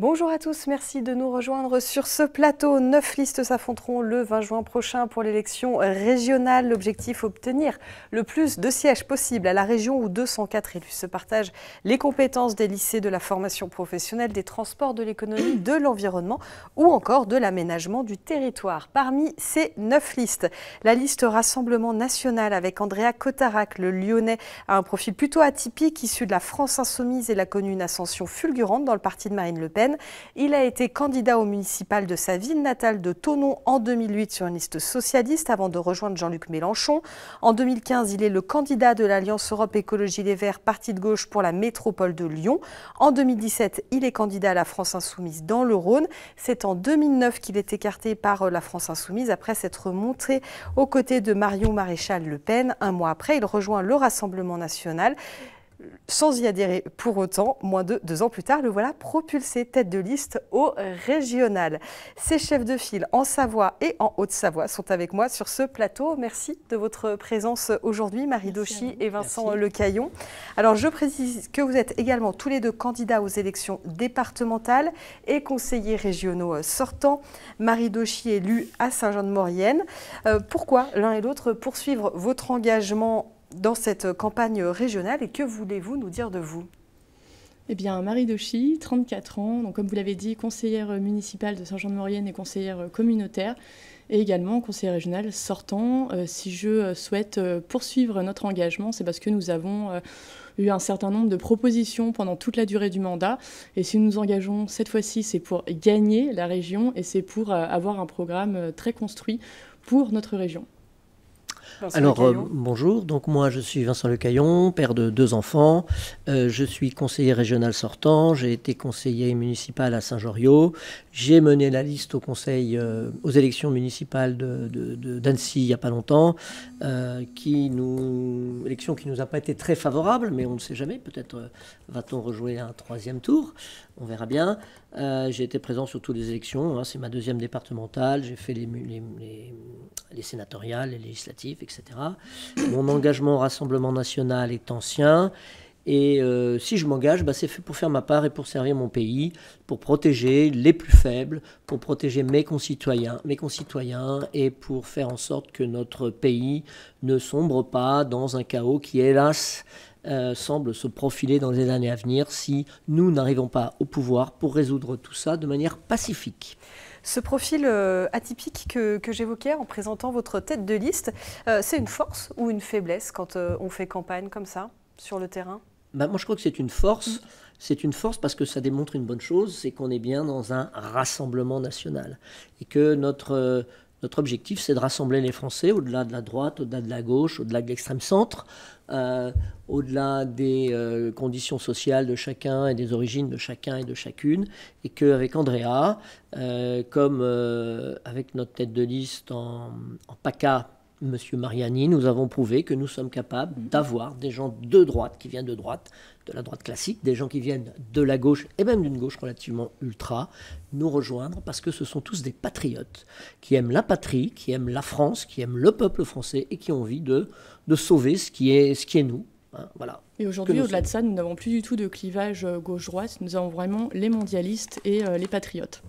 Bonjour à tous, merci de nous rejoindre sur ce plateau. 9 listes s'affronteront le 20 juin prochain pour l'élection régionale. L'objectif, obtenir le plus de sièges possible à la région où 204 élus se partagent les compétences des lycées, de la formation professionnelle, des transports, de l'économie, de l'environnement ou encore de l'aménagement du territoire. Parmi ces 9 listes, la liste Rassemblement national avec Andrea Cotarac, le Lyonnais, a un profil plutôt atypique, issu de la France insoumise et l'a connu une ascension fulgurante dans le parti de Marine Le Pen. Il a été candidat au municipal de sa ville natale de Thonon en 2008 sur une liste socialiste avant de rejoindre Jean-Luc Mélenchon. En 2015, il est le candidat de l'Alliance Europe Écologie Les Verts, parti de gauche pour la métropole de Lyon. En 2017, il est candidat à la France insoumise dans le Rhône. C'est en 2009 qu'il est écarté par la France insoumise après s'être montré aux côtés de Marion Maréchal Le Pen. Un mois après, il rejoint le Rassemblement national. Sans y adhérer pour autant, moins de 2 ans plus tard, le voilà propulsé tête de liste au régional. Ces chefs de file en Savoie et en Haute-Savoie sont avec moi sur ce plateau. Merci de votre présence aujourd'hui, Marie Dauchy et Vincent Lecaillon. Alors je précise que vous êtes également tous les deux candidats aux élections départementales et conseillers régionaux sortants. Marie Dauchy élue à Saint-Jean-de-Maurienne. Pourquoi l'un et l'autre poursuivre votre engagement dans cette campagne régionale et que voulez-vous nous dire de vous? Eh bien, Marie Dauchy, 34 ans, donc comme vous l'avez dit, conseillère municipale de Saint-Jean-de-Maurienne et conseillère communautaire, et également conseillère régionale sortant. Si je souhaite poursuivre notre engagement, c'est parce que nous avons eu un certain nombre de propositions pendant toute la durée du mandat. Et si nous nous engageons cette fois-ci, c'est pour gagner la région et c'est pour avoir un programme très construit pour notre région. Alors bonjour, donc moi je suis Vincent Lecaillon, père de 2 enfants, je suis conseiller régional sortant, j'ai été conseiller municipal à Saint-Joriot, j'ai mené la liste au conseil, aux élections municipales d'Annecy il n'y a pas longtemps, élection qui nous a pas été très favorable, mais on ne sait jamais, peut-être va-t-on rejouer un 3e tour, on verra bien. J'ai été présent sur toutes les élections, hein, c'est ma 2e départementale, j'ai fait les sénatoriales, les législatives, etc. Mon engagement au Rassemblement national est ancien. Et si je m'engage, c'est fait pour faire ma part et pour servir mon pays, pour protéger les plus faibles, pour protéger mes concitoyens et pour faire en sorte que notre pays ne sombre pas dans un chaos qui, hélas, semble se profiler dans les années à venir si nous n'arrivons pas au pouvoir pour résoudre tout ça de manière pacifique. Ce profil atypique que j'évoquais en présentant votre tête de liste, c'est une force ou une faiblesse quand on fait campagne comme ça, sur le terrain? Moi, je crois que c'est une force. C'est une force parce que ça démontre une bonne chose, c'est qu'on est bien dans un rassemblement national. Et que notre objectif, c'est de rassembler les Français au-delà de la droite, au-delà de la gauche, au-delà de l'extrême centre, au-delà des conditions sociales de chacun et des origines de chacun et de chacune. Et qu'avec Andrea, comme avec notre tête de liste en PACA, Monsieur Mariani, nous avons prouvé que nous sommes capables d'avoir des gens de droite, qui viennent de droite, de la droite classique, des gens qui viennent de la gauche, et même d'une gauche relativement ultra, nous rejoindre, parce que ce sont tous des patriotes, qui aiment la patrie, qui aiment la France, qui aiment le peuple français, et qui ont envie de sauver ce qui est nous. Hein, voilà. Et aujourd'hui, au-delà de ça, nous n'avons plus du tout de clivage gauche-droite, nous avons vraiment les mondialistes et les patriotes.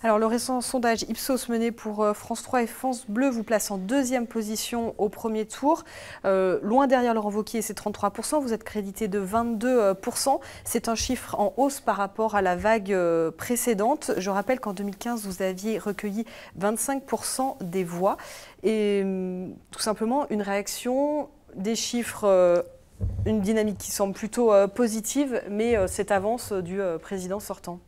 Alors, le récent sondage Ipsos mené pour France 3 et France Bleu vous place en 2e position au premier tour. Loin derrière Laurent Wauquiez, c'est 33%. Vous êtes crédité de 22%. C'est un chiffre en hausse par rapport à la vague précédente. Je rappelle qu'en 2015, vous aviez recueilli 25% des voix. Et tout simplement, une réaction, des chiffres, une dynamique qui semble plutôt positive, mais cette avance du président sortant.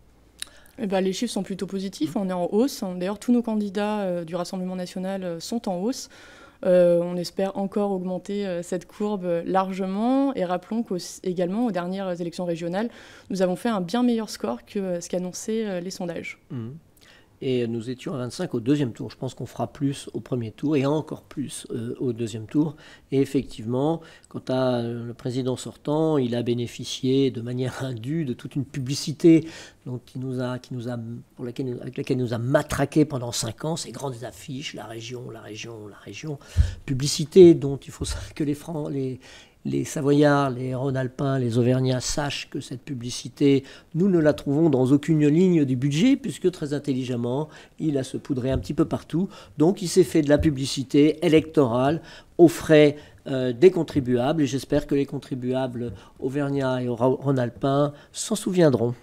Les chiffres sont plutôt positifs, on est en hausse. D'ailleurs, tous nos candidats du Rassemblement national sont en hausse. On espère encore augmenter cette courbe largement. Et rappelons qu'également, aux dernières élections régionales, nous avons fait un bien meilleur score que ce qu'annonçaient les sondages. Et nous étions à 25 au 2e tour. Je pense qu'on fera plus au premier tour et encore plus au 2e tour. Et effectivement, quant à le président sortant, il a bénéficié de manière indue de toute une publicité avec laquelle il nous a matraqué pendant 5 ans, ces grandes affiches, la région, la région, la région. Publicité dont il faut que les Savoyards, les Rhône-Alpins, les Auvergnats sachent que cette publicité, nous ne la trouvons dans aucune ligne du budget, puisque très intelligemment, il a se poudré un petit peu partout. Donc il s'est fait de la publicité électorale aux frais des contribuables, et j'espère que les contribuables auvergnats et rhône-alpins s'en souviendront.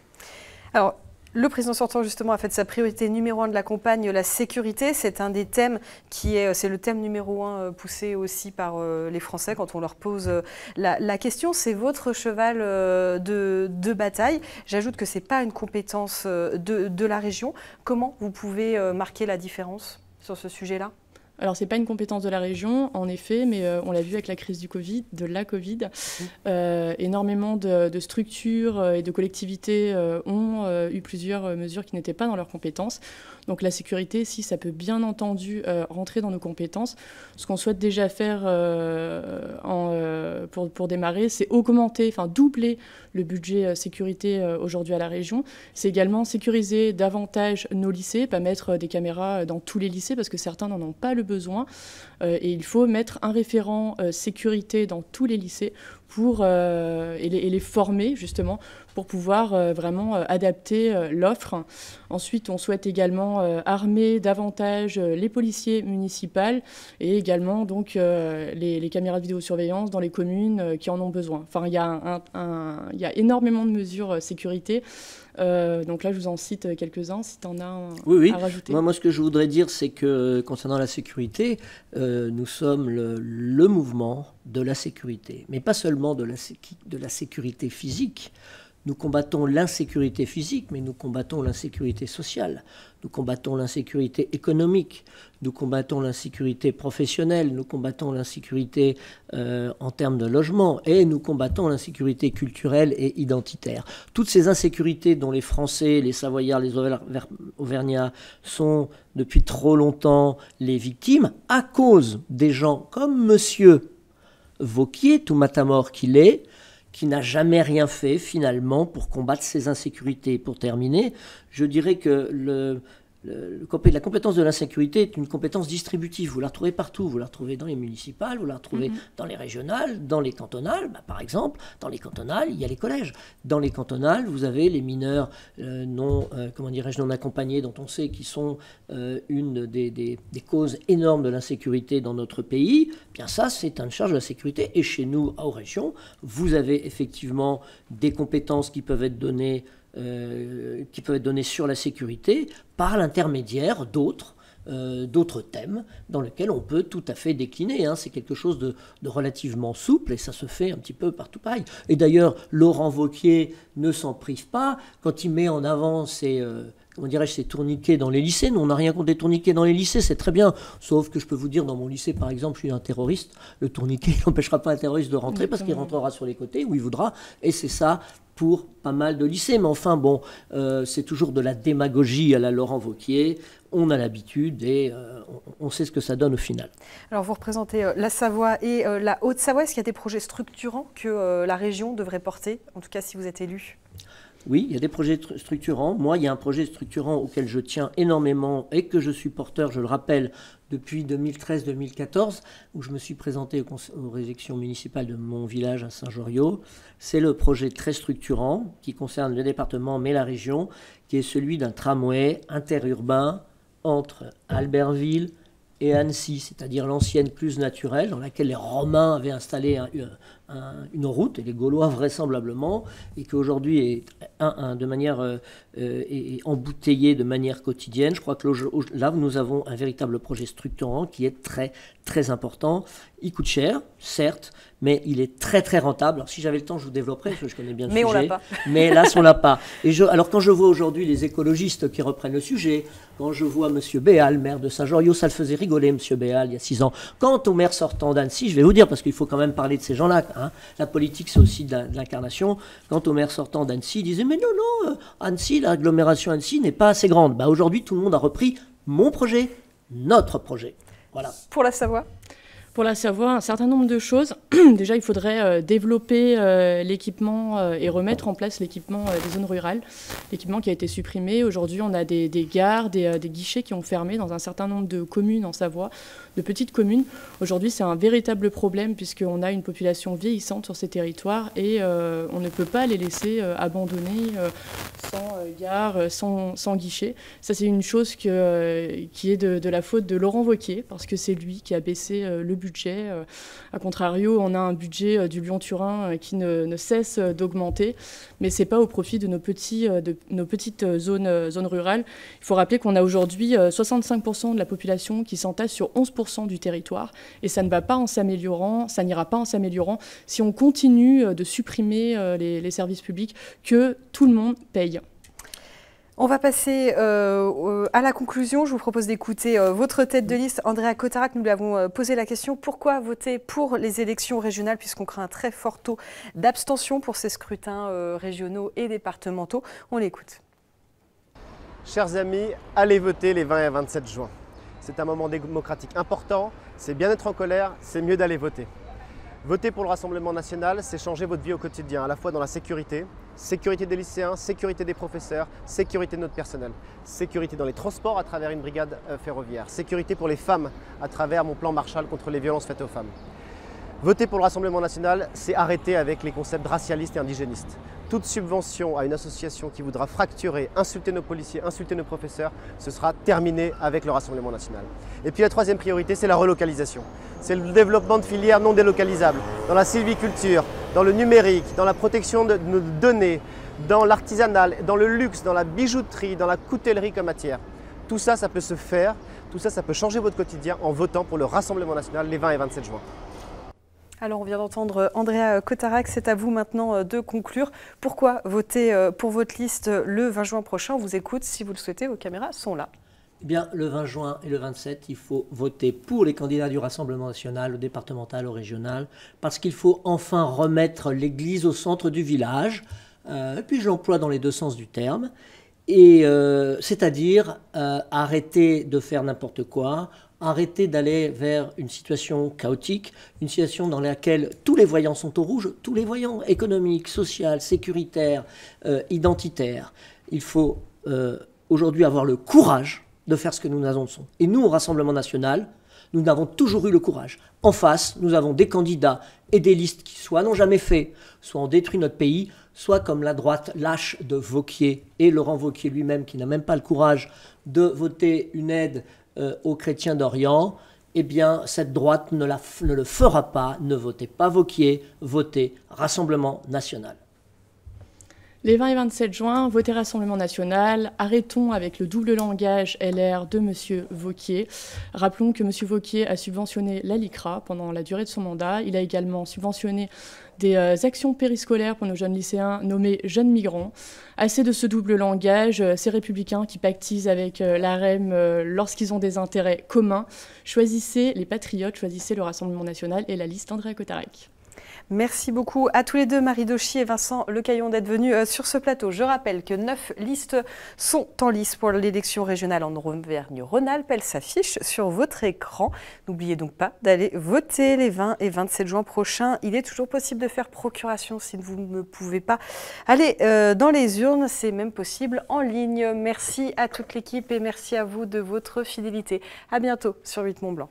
Alors, le président sortant, justement, a fait de sa priorité numéro 1 de la campagne la sécurité. C'est un des thèmes c'est le thème numéro 1 poussé aussi par les Français quand on leur pose la question. C'est votre cheval de bataille. J'ajoute que ce n'est pas une compétence de la région. Comment vous pouvez marquer la différence sur ce sujet-là ? Alors, ce n'est pas une compétence de la région, en effet, mais on l'a vu avec la crise de la Covid. Énormément de structures et de collectivités ont eu plusieurs mesures qui n'étaient pas dans leurs compétences. Donc la sécurité, si ça peut bien entendu rentrer dans nos compétences, ce qu'on souhaite déjà faire pour démarrer, c'est augmenter, doubler le budget sécurité aujourd'hui à la région. C'est également sécuriser davantage nos lycées, pas mettre des caméras dans tous les lycées parce que certains n'en ont pas le besoin. Et il faut mettre un référent sécurité dans tous les lycées et les former justement pour pouvoir vraiment adapter l'offre. Ensuite, on souhaite également armer davantage les policiers municipaux et également donc, les caméras de vidéosurveillance dans les communes qui en ont besoin. Enfin, il y a énormément de mesures sécurité. Donc là, je vous en cite quelques-uns, si tu en as à rajouter. Moi, ce que je voudrais dire, c'est que concernant la sécurité, nous sommes le mouvement de la sécurité, mais pas seulement de la sécurité physique. Nous combattons l'insécurité physique, mais nous combattons l'insécurité sociale. Nous combattons l'insécurité économique. Nous combattons l'insécurité professionnelle. Nous combattons l'insécurité en termes de logement. Et nous combattons l'insécurité culturelle et identitaire. Toutes ces insécurités dont les Français, les Savoyards, les Auvergnats sont depuis trop longtemps les victimes, à cause des gens comme Monsieur Wauquiez, tout matamor qu'il est, qui n'a jamais rien fait finalement pour combattre ces insécurités. Pour terminer, je dirais que la compétence de l'insécurité est une compétence distributive. Vous la retrouvez partout. Vous la retrouvez dans les municipales, vous la retrouvez dans les régionales, dans les cantonales. Par exemple, dans les cantonales, il y a les collèges. Dans les cantonales, vous avez les mineurs non accompagnés, dont on sait qu'ils sont une des causes énormes de l'insécurité dans notre pays. Bien ça, c'est une charge de la sécurité. Et chez nous, aux régions, vous avez effectivement des compétences qui peuvent être données sur la sécurité par l'intermédiaire d'autres thèmes dans lesquels on peut tout à fait décliner. C'est quelque chose de relativement souple et ça se fait un petit peu partout pareil. Et d'ailleurs, Laurent Wauquiez ne s'en prive pas quand il met en avant ces tourniquets dans les lycées. Nous, on n'a rien contre les tourniquets dans les lycées, c'est très bien. Sauf que je peux vous dire, dans mon lycée, par exemple, je suis un terroriste. Le tourniquet n'empêchera pas un terroriste de rentrer parce qu'il rentrera sur les côtés où il voudra. Et c'est ça pour pas mal de lycées. Mais enfin, bon, c'est toujours de la démagogie à la Laurent Wauquiez. On a l'habitude et on sait ce que ça donne au final. Alors, vous représentez la Savoie et la Haute-Savoie. Est-ce qu'il y a des projets structurants que la région devrait porter, en tout cas si vous êtes élu ? Oui, il y a des projets structurants. Moi, il y a un projet structurant auquel je tiens énormément et que je suis porteur, je le rappelle, depuis 2013-2014, où je me suis présenté aux élections municipales de mon village à Saint-Joriot. C'est le projet très structurant qui concerne le département mais la région, qui est celui d'un tramway interurbain entre Albertville et Annecy, c'est-à-dire l'ancienne Cluse naturelle dans laquelle les Romains avaient installé une route, et les Gaulois vraisemblablement, et qui aujourd'hui est embouteillée de manière quotidienne. Je crois que là, nous avons un véritable projet structurant qui est très, très important. Il coûte cher, certes, mais il est très, très rentable. Alors, si j'avais le temps, je vous développerais, parce que je connais bien le sujet. Mais on l'a pas. Mais hélas, on l'a pas. Alors, quand je vois aujourd'hui les écologistes qui reprennent le sujet, quand je vois M. Béal, maire de Saint-Joriot, ça le faisait rigoler, M. Béal, il y a 6 ans. Quant au maire sortant d'Annecy, je vais vous dire, parce qu'il faut quand même parler de ces gens-là, la politique, c'est aussi de l'incarnation. Quant au maire sortant d'Annecy, il disait, mais non, Annecy, l'agglomération Annecy n'est pas assez grande. Aujourd'hui, tout le monde a repris mon projet, notre projet. Voilà. Pour la Savoie ? Pour la Savoie, un certain nombre de choses. Déjà, il faudrait développer l'équipement et remettre en place l'équipement des zones rurales. L'équipement qui a été supprimé. Aujourd'hui, on a des gares, des guichets qui ont fermé dans un certain nombre de communes en Savoie, de petites communes. Aujourd'hui, c'est un véritable problème puisqu'on a une population vieillissante sur ces territoires et on ne peut pas les laisser abandonnés sans gare, sans guichet. Ça, c'est une chose qui est de la faute de Laurent Wauquiez parce que c'est lui qui a baissé le budget. A contrario, on a un budget du Lyon-Turin qui ne cesse d'augmenter, mais ce n'est pas au profit de nos petites zones rurales. Il faut rappeler qu'on a aujourd'hui 65% de la population qui s'entasse sur 11% du territoire, et ça ne va pas en s'améliorant, ça n'ira pas en s'améliorant si on continue de supprimer les services publics que tout le monde paye. On va passer à la conclusion. Je vous propose d'écouter votre tête de liste, Andrea Cotarac. Nous lui avons posé la question: pourquoi voter pour les élections régionales, puisqu'on craint un très fort taux d'abstention pour ces scrutins régionaux et départementaux. On l'écoute. Chers amis, allez voter les 20 et 27 juin. C'est un moment démocratique important, c'est bien d'être en colère, c'est mieux d'aller voter. Voter pour le Rassemblement national, c'est changer votre vie au quotidien, à la fois dans la sécurité des lycéens, sécurité des professeurs, sécurité de notre personnel, sécurité dans les transports à travers une brigade ferroviaire, sécurité pour les femmes à travers mon plan Marshall contre les violences faites aux femmes. Voter pour le Rassemblement national, c'est arrêter avec les concepts racialistes et indigénistes. Toute subvention à une association qui voudra fracturer, insulter nos policiers, insulter nos professeurs, ce sera terminé avec le Rassemblement national. Et puis la troisième priorité, c'est la relocalisation. C'est le développement de filières non délocalisables, dans la sylviculture, dans le numérique, dans la protection de nos données, dans l'artisanal, dans le luxe, dans la bijouterie, dans la coutellerie comme matière. Tout ça, ça peut se faire, tout ça, ça peut changer votre quotidien en votant pour le Rassemblement national les 20 et 27 juin. Alors on vient d'entendre Andrea Cotarac, c'est à vous maintenant de conclure. Pourquoi voter pour votre liste le 20 juin prochain? On vous écoute, si vous le souhaitez, vos caméras sont là. Eh bien, le 20 juin et le 27, il faut voter pour les candidats du Rassemblement national, au départemental, au régional, parce qu'il faut enfin remettre l'église au centre du village, et puis je l'emploie dans les deux sens du terme, et c'est-à-dire arrêter de faire n'importe quoi, arrêter d'aller vers une situation chaotique, une situation dans laquelle tous les voyants sont au rouge, tous les voyants économiques, sociaux, sécuritaires, identitaires. Il faut aujourd'hui avoir le courage de faire ce que nous annonçons. Et nous, au Rassemblement national, nous n'avons toujours eu le courage. En face, nous avons des candidats et des listes qui soit n'ont jamais fait, soit ont détruit notre pays, soit comme la droite lâche de Wauquiez et Laurent Wauquiez lui-même, qui n'a même pas le courage de voter une aide aux chrétiens d'Orient. Eh bien, cette droite ne le fera pas. Ne votez pas Wauquiez, votez Rassemblement national. Les 20 et 27 juin, votez Rassemblement national. Arrêtons avec le double langage LR de M. Wauquiez. Rappelons que M. Wauquiez a subventionné la LICRA pendant la durée de son mandat. Il a également subventionné des actions périscolaires pour nos jeunes lycéens nommés jeunes migrants. Assez de ce double langage, ces républicains qui pactisent avec l'AREM lorsqu'ils ont des intérêts communs. Choisissez les patriotes, choisissez le Rassemblement national et la liste Andrea Cotarac. Merci beaucoup à tous les deux, Marie Dauchy et Vincent Lecaillon, d'être venus sur ce plateau. Je rappelle que 9 listes sont en lice pour l'élection régionale en Auvergne-Rhône-Alpes. Elles s'affichent sur votre écran. N'oubliez donc pas d'aller voter les 20 et 27 juin prochains. Il est toujours possible de faire procuration si vous ne pouvez pas aller dans les urnes. C'est même possible en ligne. Merci à toute l'équipe et merci à vous de votre fidélité. À bientôt sur 8 Mont Blanc.